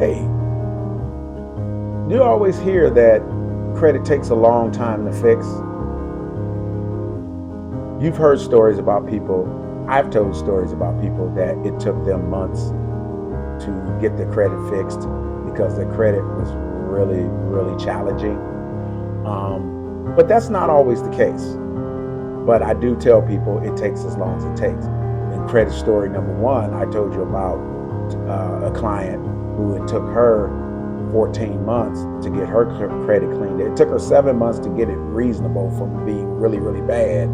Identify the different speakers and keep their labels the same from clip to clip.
Speaker 1: Hey, you always hear that credit takes a long time to fix. You've heard stories about people, I've told stories about people that it took them months to get their credit fixed because their credit was really, really challenging. But that's not always the case. But I do tell people it takes as long as it takes. In credit story number one, I told you about a client who it took her 14 months to get her credit cleaned. It took her 7 months to get it reasonable from being really, really bad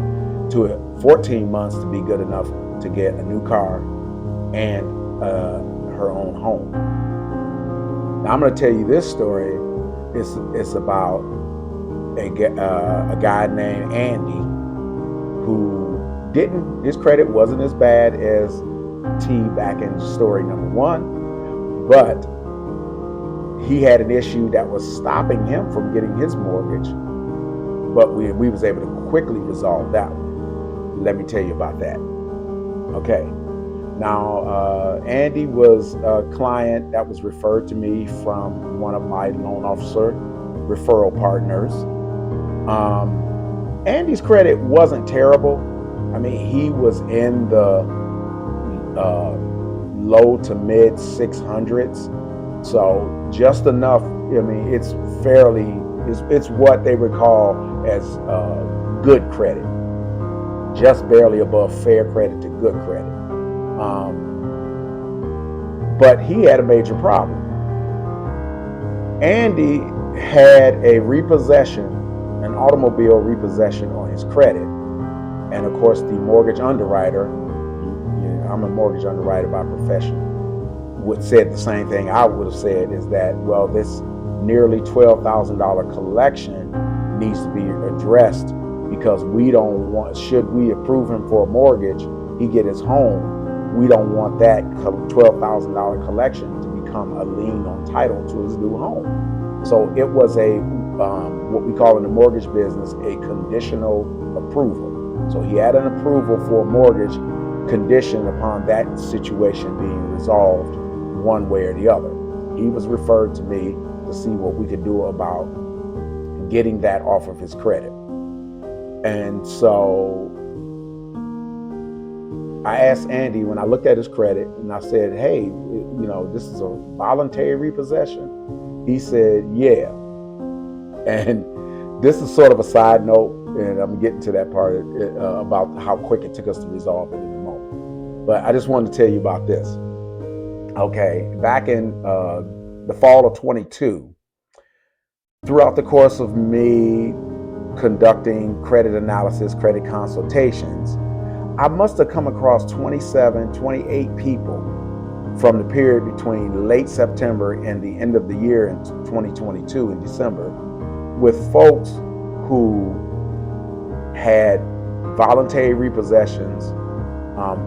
Speaker 1: to 14 months to be good enough to get a new car and her own home. Now I'm going to tell you this story. It's about a guy named Andy who his credit wasn't as bad as T back in story number one, but he had an issue that was stopping him from getting his mortgage, but we was able to quickly resolve that one. Let me tell you about that. Okay. Now, Andy was a client that was referred to me from one of my loan officer referral partners. Andy's credit wasn't terrible. I mean, he was in the low to mid 600s. So just enough. I mean, it's what they would call as good credit, just barely above fair credit to good credit. But he had a major problem. Andy had a repossession, an automobile repossession on his credit. And of course, the mortgage underwriter, I'm a mortgage underwriter by profession, said the same thing I would have said, is that, well, this nearly $12,000 collection needs to be addressed because we don't want, should we approve him for a mortgage, he get his home, we don't want that $12,000 collection to become a lien on title to his new home. So it was what we call in the mortgage business, a conditional approval. So he had an approval for a mortgage conditioned upon that situation being resolved one way or the other. He was referred to me to see what we could do about getting that off of his credit. And so I asked Andy when I looked at his credit and I said, hey, this is a voluntary repossession. He said, yeah. And this is sort of a side note, and I'm getting to that part about how quick it took us to resolve it in a moment. But I just wanted to tell you about this. Okay, back in the fall of 22, throughout the course of me conducting credit analysis, credit consultations, I must have come across 27, 28 people from the period between late September and the end of the year in 2022 in December, with folks who had voluntary repossessions,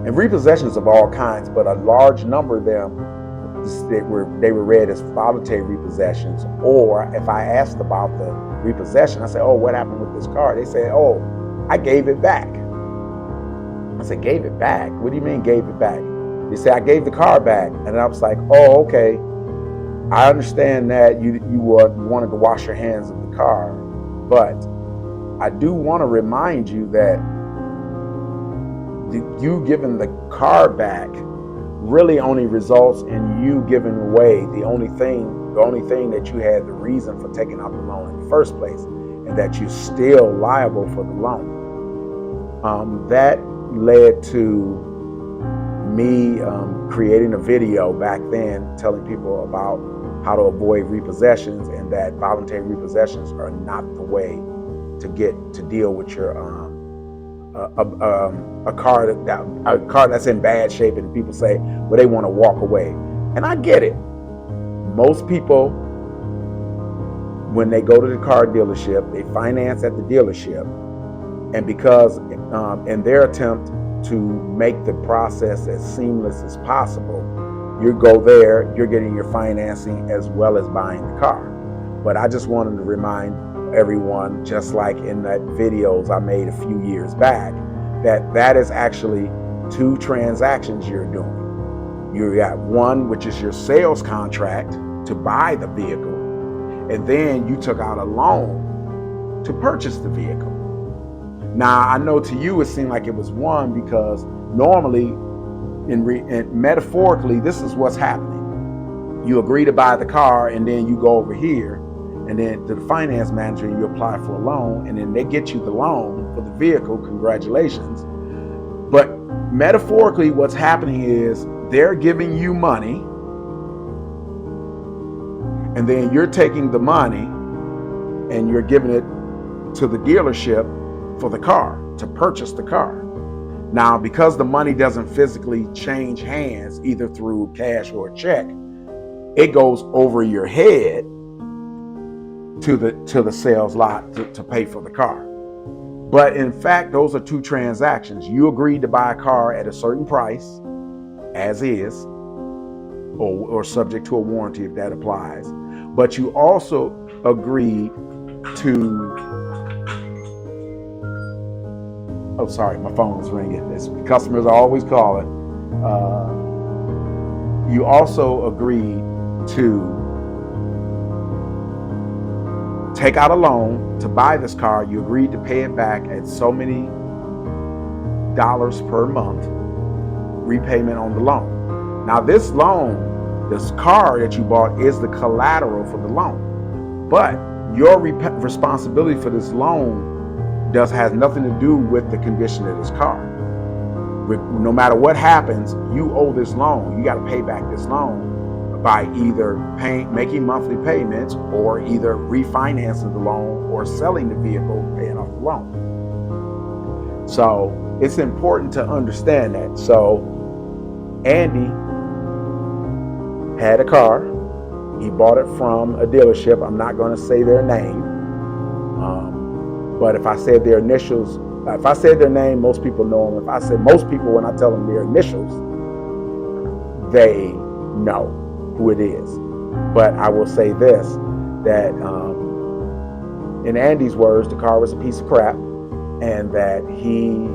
Speaker 1: and repossessions of all kinds, but a large number of them, they were read as voluntary repossessions. Or if I asked about the repossession, I said, oh, what happened with this car? They said, oh, I gave it back. I said, gave it back? What do you mean gave it back? They said, I gave the car back. And I was like, oh, okay. I understand that you wanted to wash your hands of the car, but I do want to remind you that you giving the car back really only results in you giving away the only thing that you had the reason for taking out the loan in the first place, and that you're still liable for the loan. That led to me creating a video back then telling people about how to avoid repossessions, and that voluntary repossessions are not the way to deal with your a car that's in bad shape, and people say, well, they want to walk away. And I get it. Most people, when they go to the car dealership, they finance at the dealership, and because in their attempt to make the process as seamless as possible, you go there, you're getting your financing as well as buying the car. But I just wanted to remind everyone, just like in that videos I made a few years back, that is actually two transactions you're doing. You got one, which is your sales contract, to buy the vehicle, and then you took out a loan to purchase the vehicle. Now, I know to you it seemed like it was one, because normally, and metaphorically, this is what's happening. You agree to buy the car, and then you go over here, and then to the finance manager, and you apply for a loan, and then they get you the loan for the vehicle. Congratulations. But metaphorically, what's happening is they're giving you money, and then you're taking the money and you're giving it to the dealership for the car, to purchase the car. Now, because the money doesn't physically change hands, either through cash or a check, it goes over your head to the sales lot to pay for the car. But in fact, those are two transactions. You agreed to buy a car at a certain price, as is, or subject to a warranty if that applies. But you also agreed to, oh, sorry, my phone was ringing. Customers are always calling. You also agreed to take out a loan to buy this car. You agreed to pay it back at so many dollars per month, repayment on the loan. Now, this loan, this car that you bought, is the collateral for the loan. But your responsibility for this loan has nothing to do with the condition of this car. No matter what happens, you owe this loan. You got to pay back this loan by either making monthly payments, or either refinancing the loan, or selling the vehicle, paying off the loan. So it's important to understand that. So Andy had a car. He bought it from a dealership. I'm not going to say their name. But if I said their initials, if I said their name, most people know them. If I said most people, when I tell them their initials, they know who it is. But I will say this, that in Andy's words, the car was a piece of crap, and that he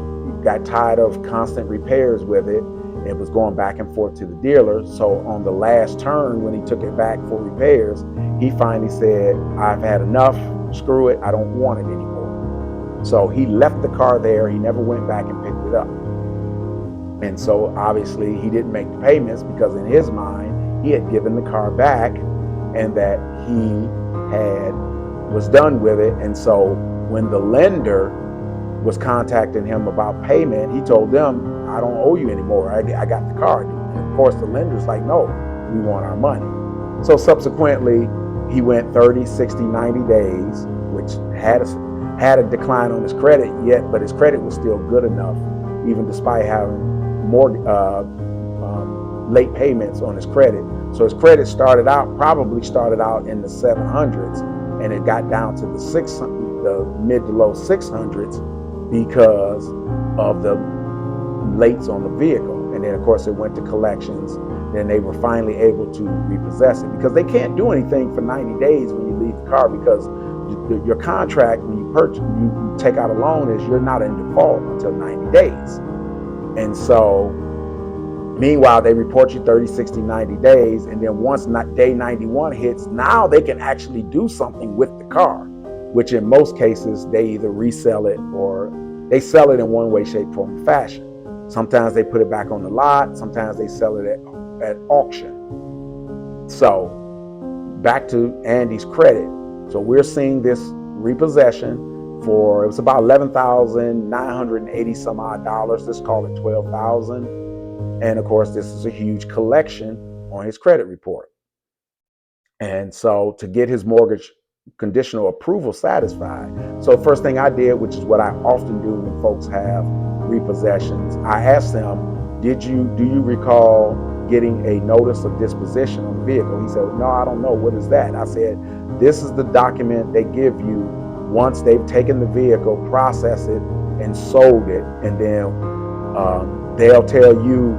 Speaker 1: got tired of constant repairs with it. It was going back and forth to the dealer. So on the last turn, when he took it back for repairs, he finally said, I've had enough, screw it, I don't want it anymore. So he left the car there. He never went back and picked it up. And so obviously he didn't make the payments, because in his mind, he had given the car back and that he was done with it. And so when the lender was contacting him about payment, he told them, I don't owe you anymore. I got the car. And of course, the lender's like, no, we want our money. So subsequently, he went 30, 60, 90 days, which had a decline on his credit yet, but his credit was still good enough, even despite having more late payments on his credit. So his credit probably started out in the 700s, and it got down to the mid to low 600s because of the lates on the vehicle. And then of course it went to collections. Then they were finally able to repossess it, because they can't do anything for 90 days when you leave the car, because your contract, when you take out a loan, is you're not in default until 90 days. And so meanwhile, they report you 30, 60, 90 days. And then once day 91 hits, now they can actually do something with the car, which in most cases, they either resell it or they sell it in one way, shape, form, or fashion. Sometimes they put it back on the lot. Sometimes they sell it at auction. So back to Andy's credit. So we're seeing this repossession for, it was about $11,980 some odd dollars. Let's call it $12,000. And of course, this is a huge collection on his credit report. And so to get his mortgage conditional approval satisfied. So first thing I did, which is what I often do when folks have repossessions, I asked them, do you recall getting a notice of disposition on the vehicle? He said, no, I don't know. What is that? I said, this is the document they give you once they've taken the vehicle, processed it, and sold it. And then they'll tell you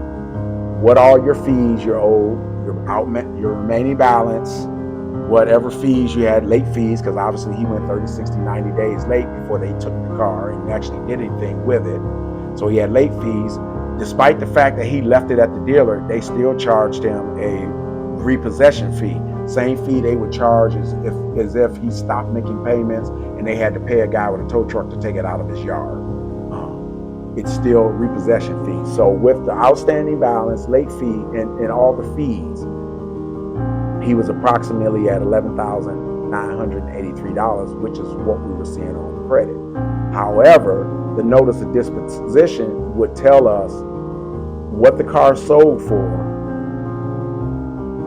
Speaker 1: what all your fees you're owed, your remaining balance, whatever fees you had, late fees, because obviously he went 30, 60, 90 days late before they took the car and actually did anything with it. So he had late fees. Despite the fact that he left it at the dealer, they still charged him a repossession fee. Same fee they would charge as if he stopped making payments and they had to pay a guy with a tow truck to take it out of his yard. It's still repossession fee. So with the outstanding balance, late fee, and all the fees, he was approximately at $11,983, which is what we were seeing on credit. However, the notice of disposition would tell us what the car sold for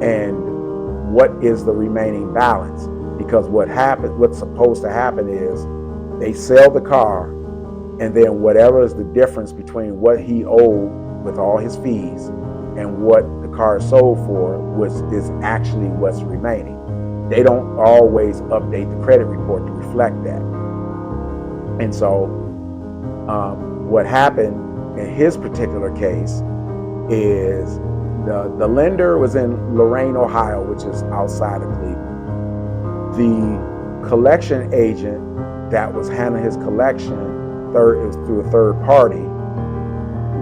Speaker 1: and what is the remaining balance. Because what's supposed to happen is they sell the car, and then whatever is the difference between what he owed with all his fees and what the car is sold for is actually what's remaining. They don't always update the credit report to reflect that. And so what happened in his particular case is the lender was in Lorain, Ohio, which is outside of Cleveland. The collection agent that was handling his collection, it was through a third party,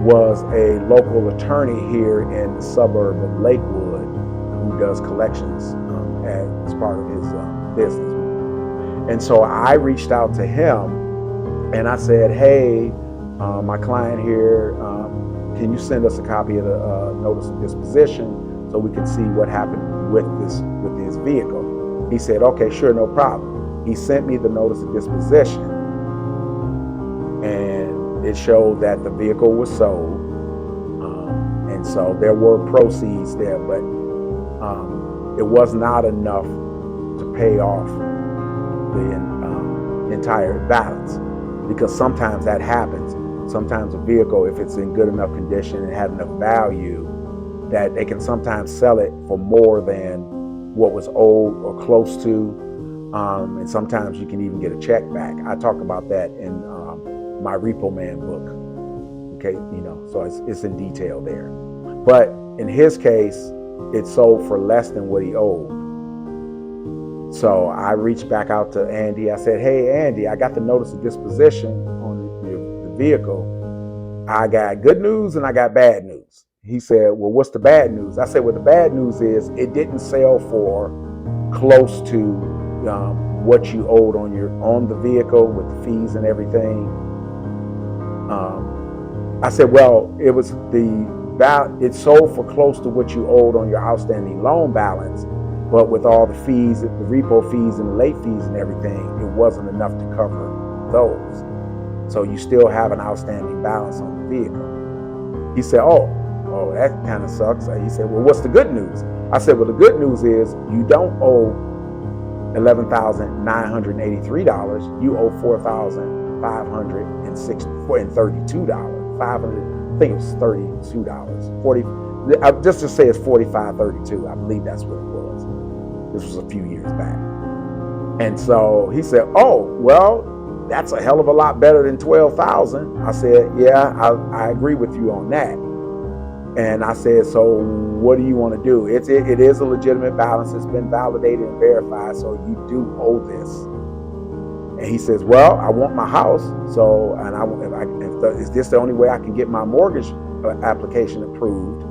Speaker 1: was a local attorney here in the suburb of Lakewood who does collections as part of his business. And so I reached out to him and I said, hey, my client here, can you send us a copy of the notice of disposition so we can see what happened with his vehicle? He said, okay, sure, no problem. He sent me the notice of disposition, and it showed that the vehicle was sold, and so there were proceeds there, but it was not enough to pay off the entire balance, because sometimes that happens. Sometimes a vehicle, if it's in good enough condition and had enough value, that they can sometimes sell it for more than what was owed or close to, and sometimes you can even get a check back. I talk about that in my repo-man book. Okay, so it's in detail there. But in his case, it sold for less than what he owed. So I reached back out to Andy. I said, hey, Andy, I got the notice of disposition on the vehicle. I got good news and I got bad news. He said, well, what's the bad news? I said, well, the bad news is it didn't sell for close to what you owed on the vehicle with the fees and everything. I said, well, it sold for close to what you owed on your outstanding loan balance, but with all the fees, the repo fees and the late fees and everything, it wasn't enough to cover those. So you still have an outstanding balance on the vehicle. He said, oh, that kind of sucks. He said, well, what's the good news? I said, well, the good news is you don't owe $11,983. You owe $4,532. I think it was $32. Just to say it's $45.32. I believe that's what it was. This was a few years back. And so he said, oh, well, that's a hell of a lot better than $12,000. I said, yeah, I agree with you on that. And I said, so what do you want to do? It is a legitimate balance. It's been validated and verified, so you do owe this. And he says, well, I want my house. So, is this the only way I can get my mortgage application approved?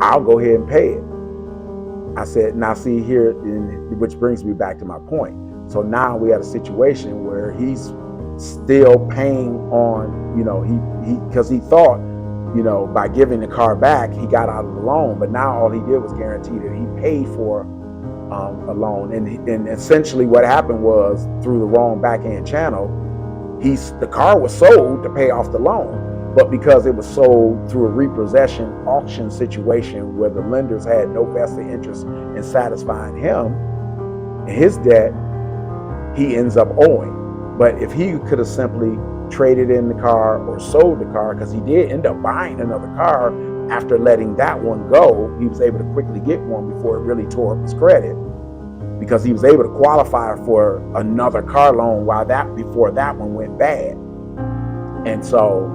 Speaker 1: I'll go ahead and pay it. I said, now see here, which brings me back to my point. So now we had a situation where he's still paying on, because he thought, by giving the car back, he got out of the loan. But now all he did was guarantee that he paid for a loan. And essentially what happened was, through the wrong back-end channel, the car was sold to pay off the loan. But because it was sold through a repossession auction situation where the lenders had no vested interest in satisfying him and his debt, he ends up owing. But if he could have simply traded in the car or sold the car, because he did end up buying another car after letting that one go, he was able to quickly get one before it really tore up his credit, because he was able to qualify for another car loan before that one went bad. And so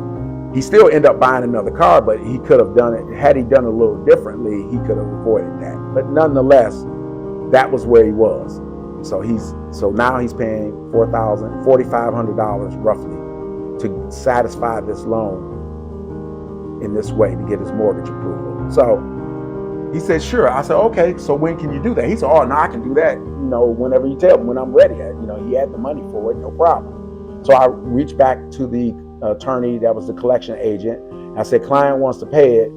Speaker 1: he still ended up buying another car, but he could have done it, had he done it a little differently, he could have avoided that. But nonetheless, that was where he was. So now he's paying $4,500 roughly to satisfy this loan in this way, to get his mortgage approval. So He said, sure. I said, okay, so when can you do that? He said, oh, no, I can do that, whenever you tell me, when I'm ready. He had the money for it, no problem. So I reached back to the attorney that was the collection agent. I said, client wants to pay it,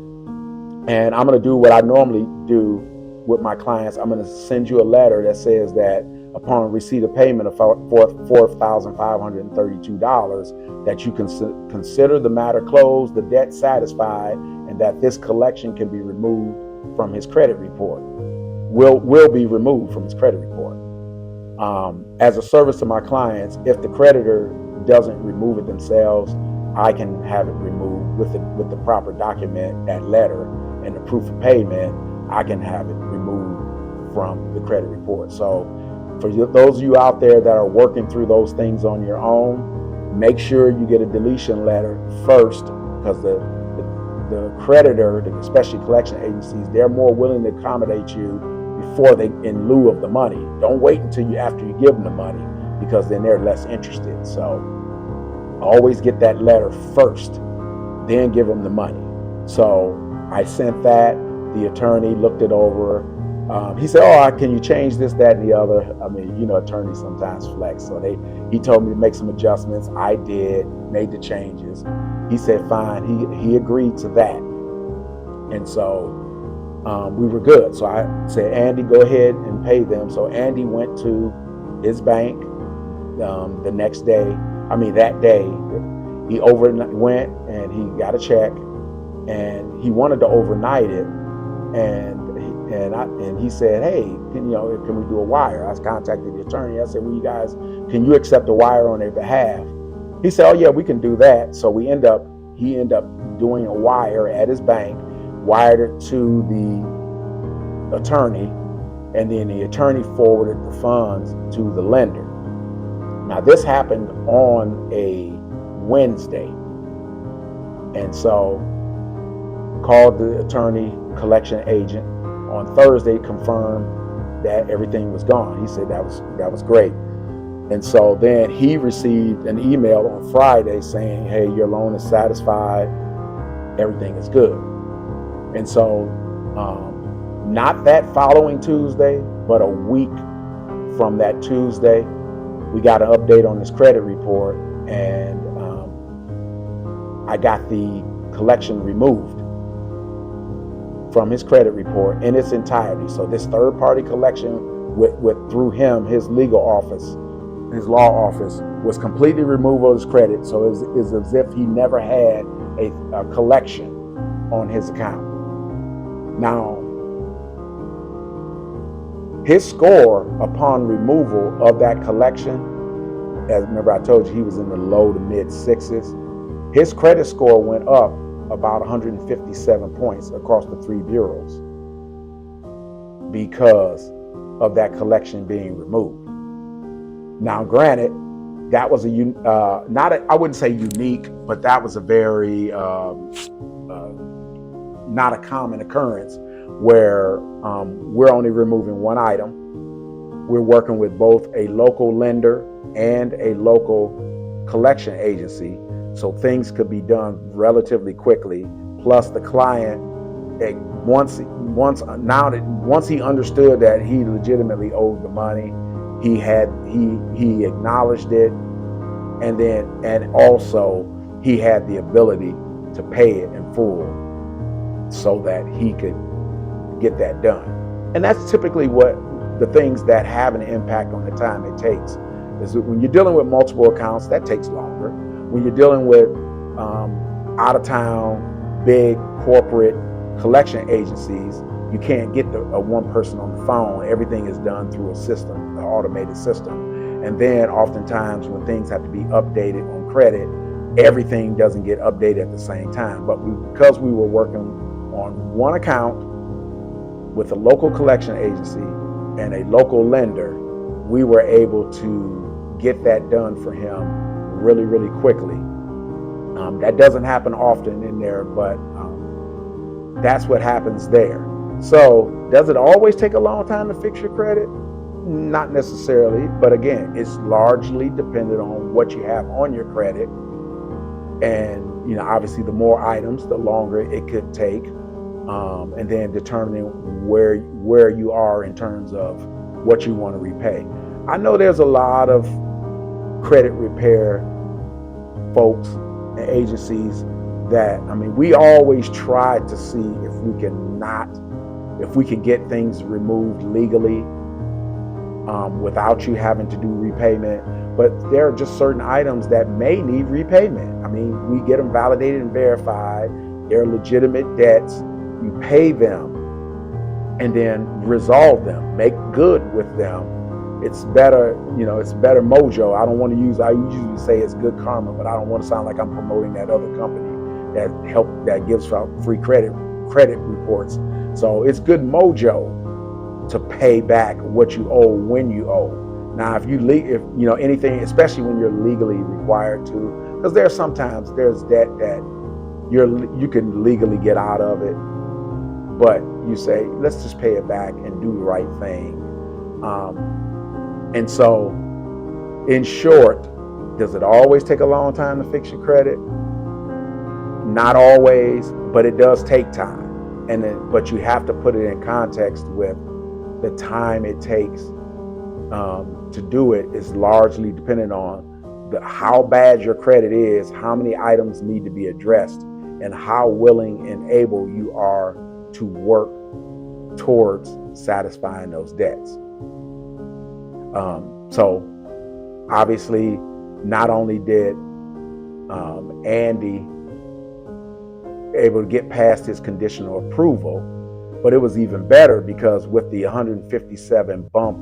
Speaker 1: and I'm going to do what I normally do with my clients. I'm going to send you a letter that says that upon receipt of payment of $4,532, that you consider the matter closed, the debt satisfied, and that this collection can be removed from his credit report. Will be removed from his credit report. As a service to my clients, if the creditor doesn't remove it themselves, I can have it removed with the proper document, that letter, and the proof of payment. I can have it removed from the credit report. So for those of you out there that are working through those things on your own, make sure you get a deletion letter first, because the creditor, especially collection agencies, they're more willing to accommodate you before they, in lieu of the money. Don't wait until after you give them the money, because then they're less interested. So always get that letter first, then give them the money. So I sent that. The attorney looked it over. He said, oh, can you change this, that, and the other? I mean, attorneys sometimes flex. So he told me to make some adjustments. I did, made the changes. He said, fine. He agreed to that. And so we were good. So I said, Andy, go ahead and pay them. So Andy went to his bank the next day. That day. He went and he got a check, and he wanted to overnight it. And he said, hey, can we do a wire? I contacted the attorney. I said, well, you guys, can you accept a wire on their behalf? He said, oh yeah, we can do that. So he ended up doing a wire at his bank, wired it to the attorney, and then the attorney forwarded the funds to the lender. Now this happened on a Wednesday. And so called the attorney, collection agent on Thursday, confirmed that everything was gone. He said that was great. And so then he received an email on Friday saying, hey, your loan is satisfied, everything is good. And so not that following Tuesday, but a week from that Tuesday, we got an update on his credit report, and I got the collection removed from his credit report in its entirety. So this third-party collection through him, his legal office, his law office, was completely removed of his credit. So it's as if he never had a collection on his account. Now, his score upon removal of that collection, as remember I told you he was in the low to mid sixes, his credit score went up about 157 points across the three bureaus because of that collection being removed. Now, granted, that was I wouldn't say unique, but that was a very not a common occurrence, where we're only removing one item. We're working with both a local lender and a local collection agency, so things could be done relatively quickly. Plus, the client, once he understood that he legitimately owed the money, he acknowledged it, and also he had the ability to pay it in full, so that he could get that done. And that's typically what the things that have an impact on the time it takes. Is that when you're dealing with multiple accounts, that takes longer. When you're dealing with out of town, big corporate collection agencies, you can't get one person on the phone. Everything is done through a system, an automated system. And then oftentimes when things have to be updated on credit, everything doesn't get updated at the same time. But because we were working on one account with a local collection agency and a local lender, we were able to get that done for him really, really quickly. That doesn't happen often in there, but that's what happens there. So does it always take a long time to fix your credit? Not necessarily, but again, it's largely dependent on what you have on your credit. And obviously the more items, the longer it could take. and then determining where you are in terms of what you want to repay. I know there's a lot of credit repair folks and agencies that, I mean, we always try to see if we can get things removed legally without you having to do repayment. But there are just certain items that may need repayment. I mean, we get them validated and verified. They're legitimate debts. You pay them and then resolve them, make good with them. It's better, it's better mojo. I usually say it's good karma, but I don't want to sound like I'm promoting that other company that gives out free credit reports. So it's good mojo to pay back what you owe when you owe. Now, if anything, especially when you're legally required to, because there's debt that you can legally get out of it, but you say, let's just pay it back and do the right thing. And so, in short, does it always take a long time to fix your credit? Not always, but it does take time. But you have to put it in context with the time it takes to do it is largely dependent on how bad your credit is, how many items need to be addressed, and how willing and able you are to work towards satisfying those debts. So obviously, not only did Andy able to get past his conditional approval, but it was even better because with the 157 bump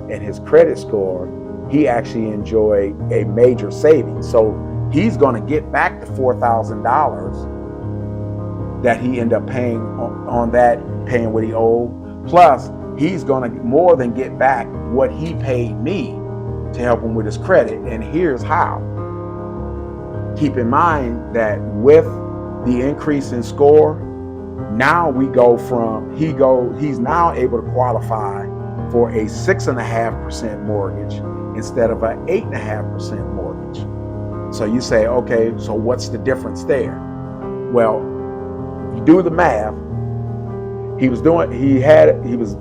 Speaker 1: in his credit score, he actually enjoyed a major savings. So he's going to get back the $4,000 that he ended up paying on that, paying what he owed. Plus, he's going to more than get back what he paid me to help him with his credit. And here's how. Keep in mind that with the increase in score, now we go from, he's now able to qualify for a 6.5% mortgage instead of an 8.5% mortgage. So you say, okay, so what's the difference there? Well, if you do the math, he was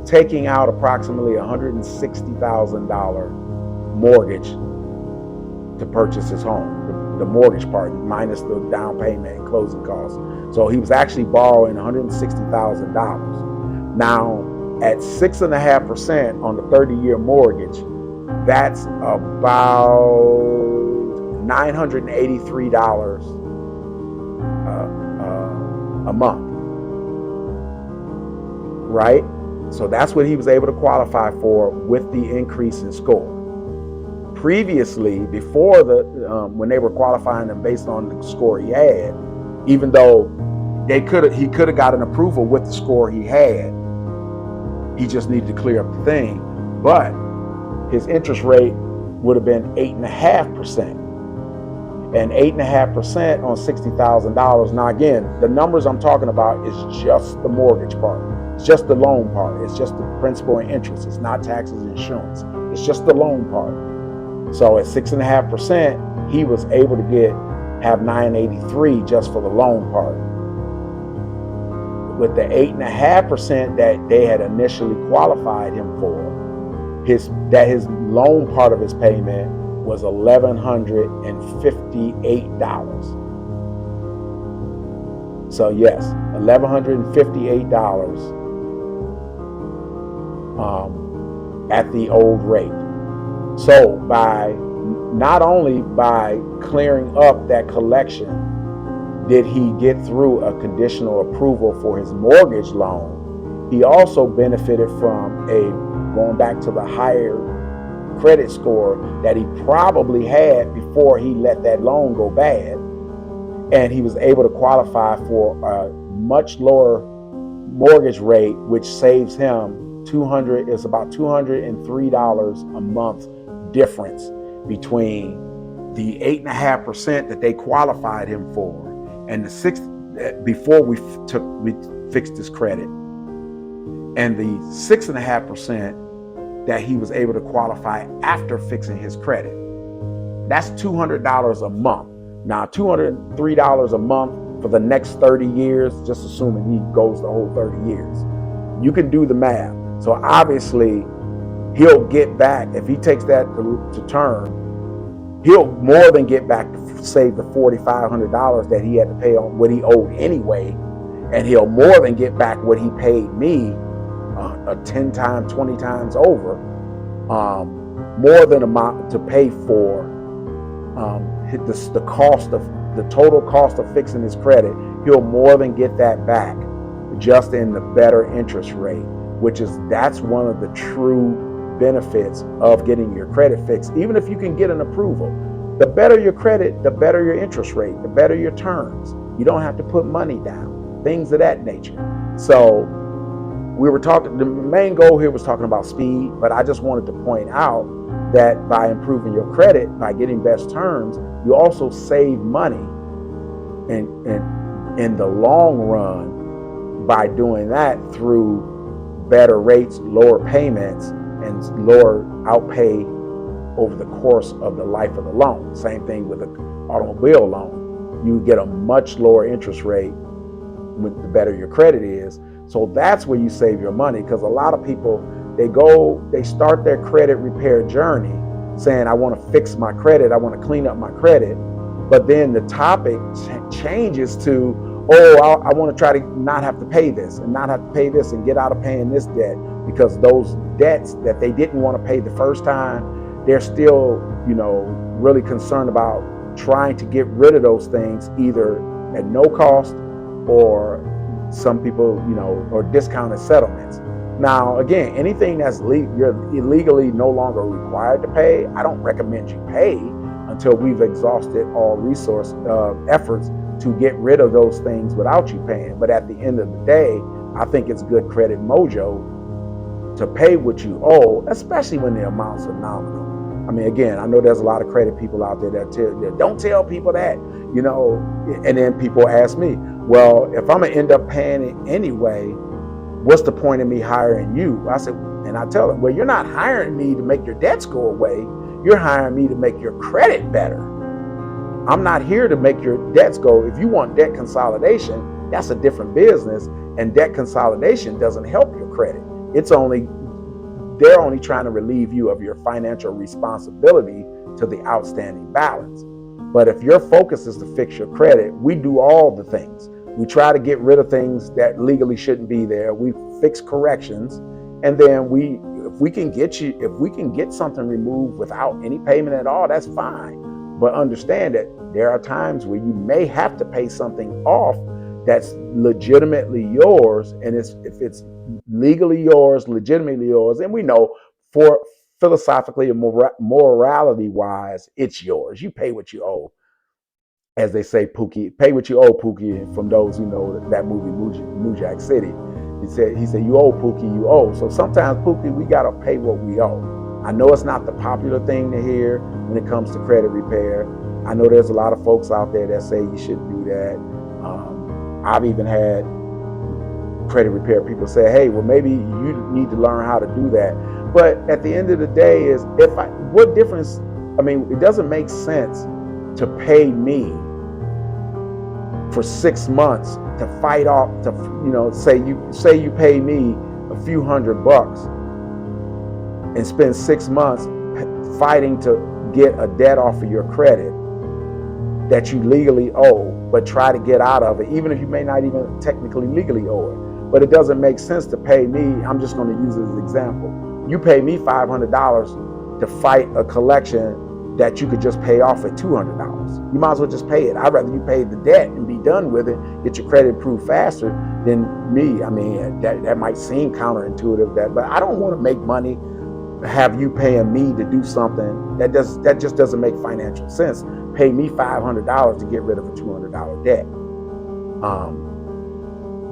Speaker 1: taking out approximately $160,000 mortgage to purchase his home, the mortgage part minus the down payment and closing costs. So he was actually borrowing $160,000. Now, at 6.5% on the 30-year mortgage, that's about $983 a month, right? So that's what he was able to qualify for with the increase in score. Previously, before when they were qualifying him based on the score he had, even though he could have gotten approval with the score he had, he just needed to clear up the thing. But his interest rate would have been 8.5%. And 8.5% on $60,000. Now again, the numbers I'm talking about is just the mortgage part. It's just the loan part. It's just the principal and interest. It's not taxes and insurance. It's just the loan part. So at 6.5%, he was able to have $983 just for the loan part. With the 8.5% that they had initially qualified him for, his loan part of his payment was $1,158. So yes, $1,158 at the old rate. So not only by clearing up that collection did he get through a conditional approval for his mortgage loan, he also benefited from going back to the higher credit score that he probably had before he let that loan go bad. And he was able to qualify for a much lower mortgage rate, which saves him it's about $203 a month difference between the 8.5% that they qualified him for and the 6 before we fixed his credit, and the 6.5% that he was able to qualify after fixing his credit. That's $200 a month. Now, $203 a month for the next 30 years, just assuming he goes the whole 30 years. You can do the math. So obviously, he'll get back, if he takes that to term, he'll more than get back to save the $4,500 that he had to pay on what he owed anyway. And he'll more than get back what he paid me 10 times, 20 times over, more than amount to pay for the cost of the total cost of fixing his credit. He'll more than get that back just in the better interest rate, that's one of the true benefits of getting your credit fixed. Even if you can get an approval, the better your credit, the better your interest rate, the better your terms. You don't have to put money down, things of that nature. So we were talking, the main goal here was talking about speed, but I just wanted to point out that by improving your credit, by getting best terms, you also save money in the long run by doing that through better rates, lower payments, and lower outpay over the course of the life of the loan. Same thing with an automobile loan. You get a much lower interest rate with the better your credit is. So that's where you save your money, because a lot of people, they start their credit repair journey saying, I want to fix my credit, I want to clean up my credit. But then the topic changes to, I want to try to not have to pay this and not have to pay this and get out of paying this debt, because those debts that they didn't want to pay the first time, they're still, really concerned about trying to get rid of those things either at no cost or some people, or discounted settlements. Now, again, anything that's you're illegally no longer required to pay, I don't recommend you pay until we've exhausted all resource efforts to get rid of those things without you paying. But at the end of the day, I think it's good credit mojo to pay what you owe, especially when the amounts are nominal. I mean, again, I know there's a lot of credit people out there that don't tell people that, and then people ask me, well, if I'm gonna end up paying it anyway, what's the point of me hiring you? I said, and I tell them, well, you're not hiring me to make your debts go away. You're hiring me to make your credit better. I'm not here to make your debts go. If you want debt consolidation, that's a different business, and debt consolidation doesn't help your credit. They're only trying to relieve you of your financial responsibility to the outstanding balance. But if your focus is to fix your credit, we do all the things. We try to get rid of things that legally shouldn't be there. We fix corrections, and then if we can get something removed without any payment at all, that's fine. But understand that there are times where you may have to pay something off that's legitimately yours, and if it's legally yours, legitimately yours, and we know for philosophically and morality wise, it's yours. You pay what you owe. As they say, Pookie, pay what you owe, Pookie. From those who know that movie, New Jack City, he said, you owe, Pookie, you owe. So sometimes, Pookie, we gotta pay what we owe. I know it's not the popular thing to hear when it comes to credit repair. I know there's a lot of folks out there that say you shouldn't do that. I've even had credit repair people say, hey, well, maybe you need to learn how to do that. But at the end of the day what difference? I mean, it doesn't make sense to pay me for 6 months to fight off, say you pay me a few $100 and spend 6 months fighting to get a debt off of your credit that you legally owe, but try to get out of it, even if you may not even technically legally owe it. But it doesn't make sense to pay me. I'm just going to use it as an example. You pay me $500 to fight a collection that you could just pay off at $200. You might as well just pay it. I'd rather you pay the debt and be done with it, get your credit improved faster than me. I mean, that might seem counterintuitive, but I don't want to make money, have you paying me to do something that just doesn't make financial sense. Pay me $500 to get rid of a $200 debt.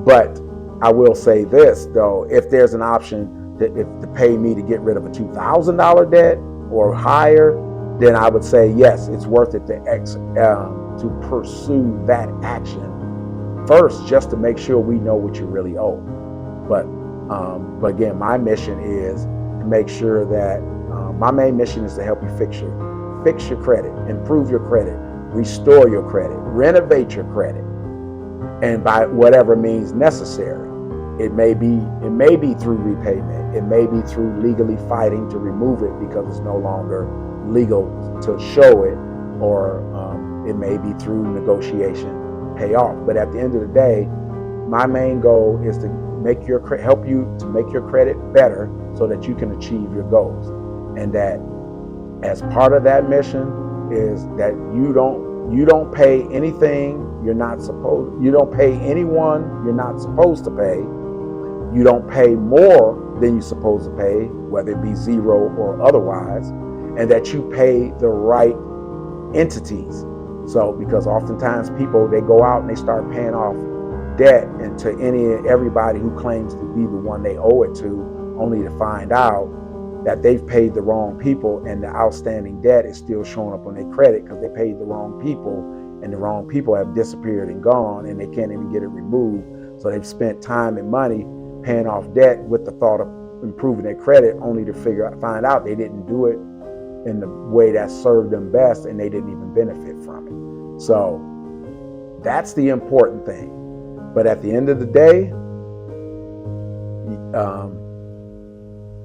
Speaker 1: But I will say this though, if there's an option to pay me to get rid of a $2,000 debt or higher, then I would say yes, it's worth it to pursue that action first, just to make sure we know what you really owe. But again, my mission is to make sure that my main mission is to help you fix your credit, improve your credit, restore your credit, renovate your credit. and by whatever means necessary. It may be through repayment. It may be through legally fighting to remove it because it's no longer legal to show it, or it may be through negotiation, pay off. But at the end of the day, my main goal is to help you to make your credit better so that you can achieve your goals. And that as part of that mission is that you don't pay anything you don't pay anyone you're not supposed to pay. You don't pay more than you're supposed to pay, whether it be zero or otherwise, and that you pay the right entities. So, because oftentimes people, they go out and they start paying off debt and to everybody who claims to be the one they owe it to, only to find out that they've paid the wrong people and the outstanding debt is still showing up on their credit because they paid the wrong people, and the wrong people have disappeared and gone and they can't even get it removed. So they've spent time and money paying off debt with the thought of improving their credit, only to find out they didn't do it in the way that served them best and they didn't even benefit from it. So that's the important thing. But at the end of the day,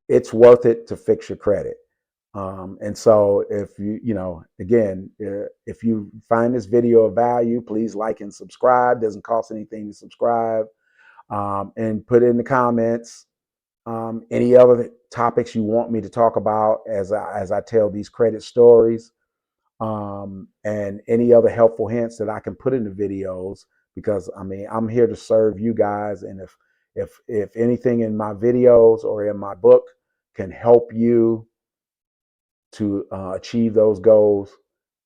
Speaker 1: it's worth it to fix your credit. And so if again, if you find this video of value, please like and subscribe. Doesn't cost anything to subscribe. And put in the comments any other topics you want me to talk about as I tell these credit stories, and any other helpful hints that I can put in the videos, because I mean, I'm here to serve you guys. And if anything in my videos or in my book can help you to achieve those goals,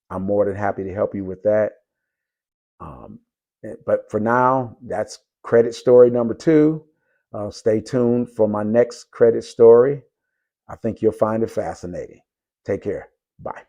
Speaker 1: I'm more than happy to help you with that. But for now, that's credit story number 2. Stay tuned for my next credit story. I think you'll find it fascinating. Take care. Bye.